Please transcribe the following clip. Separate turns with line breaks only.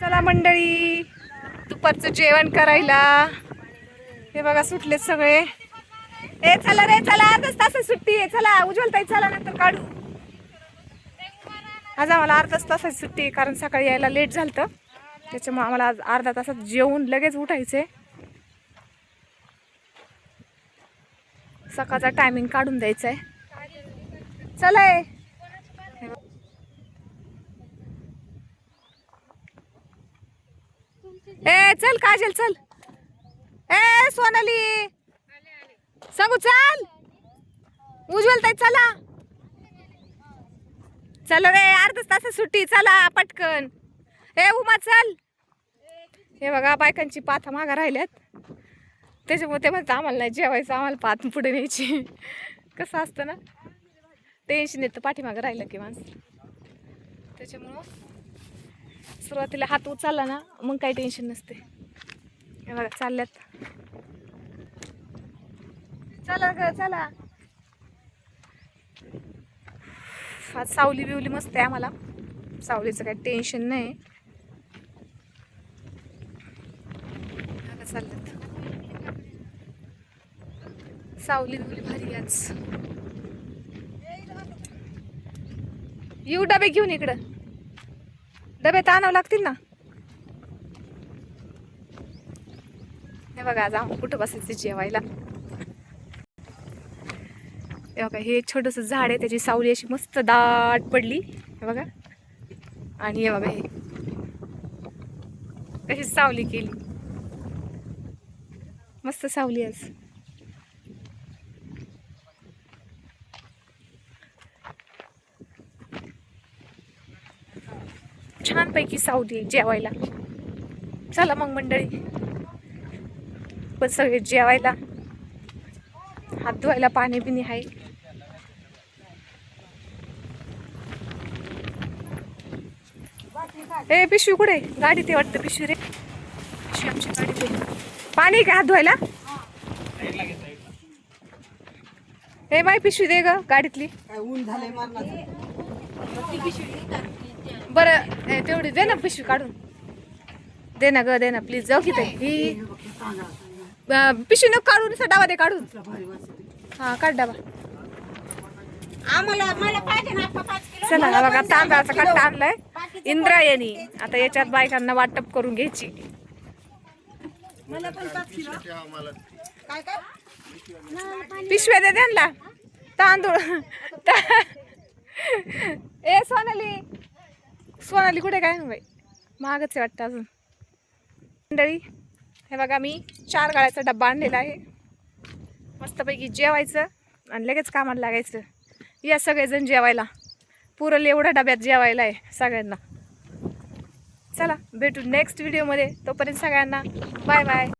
चला मंडळी, दुपारचं जेवण करायला. हे बघा सुटले सगळे. ए चला रे चला, अर्धाच तास सुट्टी आहे. चला उज्ज्वल ताई चला, नंतर काढू. आज आम्हाला अर्धाच तासाची सुट्टी आहे, कारण सकाळी यायला लेट झालं. त्याच्यामुळे आम्हाला आज अर्धा तासात जेवून लगेच उठायचे. सकाळचा टायमिंग काढून द्यायचा आहे. चला ए चल काजल चल. ए सोनाली सांगू चल. उज्ज्वल ताई चला. चला रे, अर्धा तास सुट्टी. चला पटकन. ए उमा चल. हे बघा बायकांची पाथा मागा राहिल्यात, त्याच्यामुळे ते म्हणतात आम्हाला नाही जेवायचं, आम्हाला पाथ पुढे न्यायची. कसं असतं ना, टेन्शन येतं पाठीमागं राहिलं की माणसं. त्याच्यामुळं सुरुवातीला हात उचलला ना मग काही टेन्शन नसते. हे बघा चालल्यात. चला ग चला. आज सावली बिवली मस्त आहे आम्हाला, सावलीचं काही टेन्शन नाही. चालल्यात सावली बिवली भारी. आज येऊ डबे घेऊन इकडं. डबे तर आणावं लागतील ना. हे बघा आज आम्हाला कुठं बसायचं जेवायला. हे बघा हे छोटंसं झाड आहे, त्याची सावली अशी मस्त दाट पडली. हे बघा. आणि हे बघा हे कशी सावली केली, मस्त सावली आज. छानपैकी सावली जेवायला. चला मग मंडळी, पण सगळे जेवायला. हात धुवायला पाणी बिनी आहे. ए पिशवी कुठे? गाडी ते वाटतं पिशवी रे. पिशवी आमची गाडी ते. पाणी का हात धुवायला? हे बाई पिशवी दे ग गाडीतली. बरं तेवढी दे ना पिशवी काढून. दे ना ग दे ना प्लीज. जाऊ की ताई ही पिशवी नको काढून, डाबा दे काढून. हा काढ डाबा. चला बघा तांदळाचा कट्टा आणलाय इंद्रायणी. आता याच्यात बायकांना वाटप करून घ्यायची. पिशव्या दे त्यांना तांदूळ. ए सोनाली, सोनाली कुठे काय बाई, महागच आहे वाटतं अजून. मंडळी हे बघा मी 4 गाळ्याचा डब्बा आणलेला आहे. मस्तपैकी जेवायचं आणि लगेच कामाला लागायचं. या सगळेजण जेवायला. पुरल एवढ्या डब्यात जेवायला आहे सगळ्यांना. चला भेटू नेक्स्ट व्हिडिओमध्ये. तोपर्यंत सगळ्यांना बाय बाय.